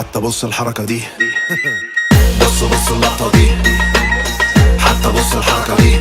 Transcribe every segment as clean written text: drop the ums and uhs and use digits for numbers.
حتى بص الحركة دي بص اللقطة دي، حتى بص الحركة دي.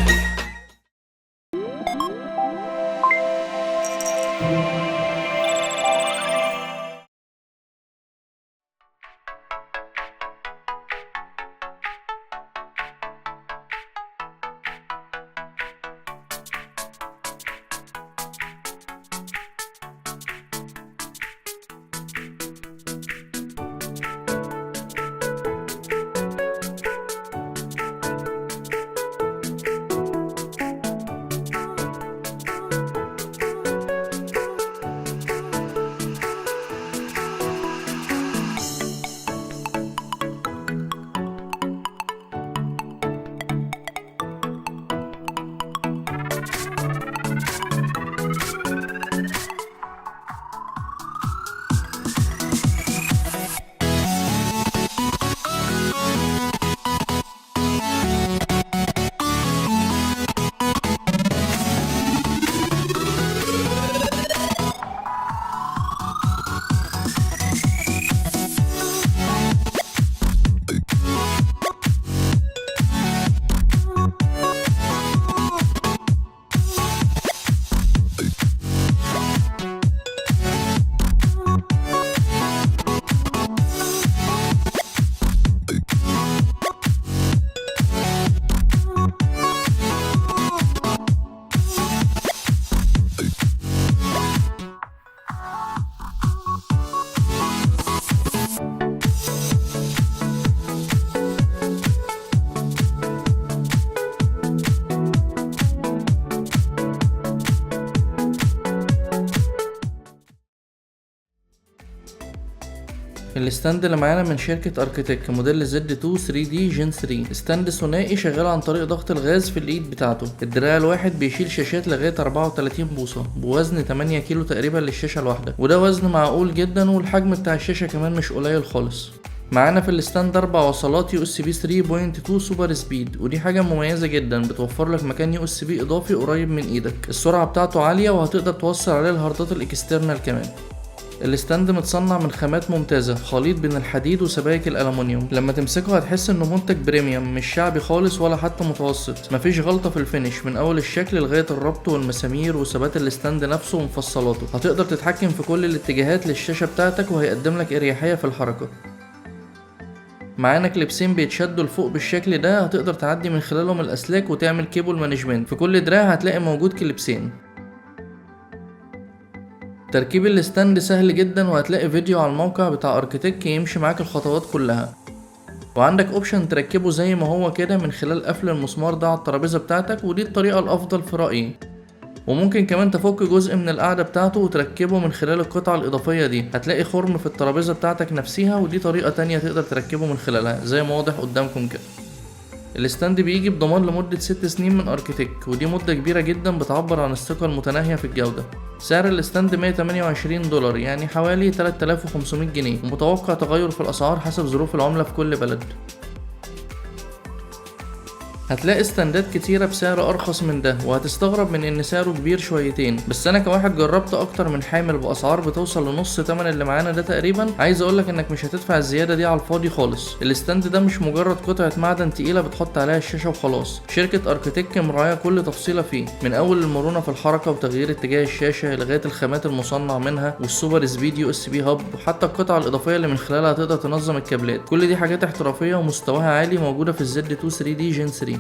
الستاند اللي معانا من شركة اركيتك موديل Z2 3D جين 3. ستاند ثنائي شغال عن طريق ضغط الغاز في الايد بتاعته. الدراع الواحد بيشيل شاشات لغاية 34 بوصة بوزن 8 كيلو تقريبا للشاشة الواحدة، وده وزن معقول جدا، والحجم بتاع الشاشة كمان مش قليل خالص. معانا في الستاند 4 وصلات USB 3.2 سوبر سبيد، ودي حاجة مميزة جدا، بتوفر لك مكان USB اضافي قريب من ايدك. السرعة بتاعته عالية وهتقدر توصل عليه الهاردات الاكسترنال كمان. الستاند متصنع من خامات ممتازة، خليط بين الحديد وسبائك الألمنيوم. لما تمسكه هتحس انه منتج بريميوم، مش شعبي خالص ولا حتى متوسط. مفيش غلطة في الفينش من اول الشكل لغاية الربط والمسامير وثبات الستاند نفسه ومفصلاته. هتقدر تتحكم في كل الاتجاهات للشاشة بتاعتك، وهيقدم لك اريحية في الحركة. معانا كليبسين بيتشدوا لفوق بالشكل ده، هتقدر تعدي من خلالهم الاسلاك وتعمل كيبل مانجمنت. في كل دراع هتلاقي موجود كليبسين. تركيب الستاند سهل جدا، وهتلاقي فيديو على الموقع بتاع اركيتك يمشي معاك الخطوات كلها. وعندك اوبشن تركبه زي ما هو كده من خلال قفل المسمار ده على الترابيزه بتاعتك، ودي الطريقه الافضل في رايي. وممكن كمان تفك جزء من القاعده بتاعته وتركبه من خلال القطعه الاضافيه دي. هتلاقي خرم في الترابيزه بتاعتك نفسها، ودي طريقه تانية تقدر تركبه من خلالها زي ما واضح قدامكم كده. الستاند بيجي بضمان لمدة 6 سنين من اركيتك، ودي مدة كبيرة جدا بتعبر عن الثقة المتناهية في الجودة. سعر الستاند $128، يعني حوالي 3500 جنيه، ومتوقع تغير في الاسعار حسب ظروف العملة في كل بلد. هتلاقي ستاندات كتيرة بسعر ارخص من ده، وهتستغرب من ان سعره كبير شويتين، بس انا كواحد جربت اكتر من حامل باسعار بتوصل لنص تمن اللي معانا ده تقريبا. عايز اقولك انك مش هتدفع الزيادة دي على الفاضي خالص. الستاند ده مش مجرد قطعة معدن تقيلة بتحط عليها الشاشة وخلاص. شركة اركيتك مراعية كل تفصيلة فيه، من اول المرونة في الحركة وتغيير اتجاه الشاشة لغاية الخامات المصنع منها والسوبر سبيد USB هاب، وحتى القطعة الاضافية اللي من خلالها تقدر تنظم الكابلات. كل دي حاجات احترافية ومستواها عالي، موجودة في Z2 3D جين 3.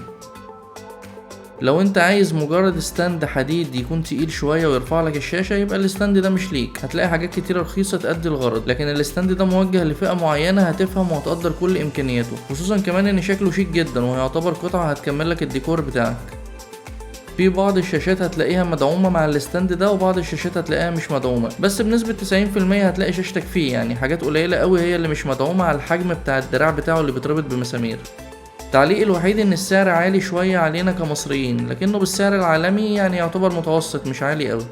لو انت عايز مجرد ستاند حديد يكون تقيل شوية ويرفع لك الشاشة، يبقى الستاند ده مش ليك. هتلاقي حاجات كتير رخيصة تأدي الغرض، لكن الستاند ده موجه لفئة معينة هتفهم وهتقدر كل امكانياته، خصوصا كمان ان شكله شيك جدا، وهيعتبر قطعة هتكمل لك الديكور بتاعك. في بعض الشاشات هتلاقيها مدعومة مع الستاند ده، وبعض الشاشات هتلاقيها مش مدعومة، بس بنسبة 90% هتلاقي شاشتك فيه. يعني حاجات قليلة قوي هي اللي مش مدعومة على الحجم بتاع الدراع بتاعه اللي بيتربط بمسامير. التعليق الوحيد ان السعر عالي شوية علينا كمصريين، لكنه بالسعر العالمي يعني يعتبر متوسط مش عالي قوي.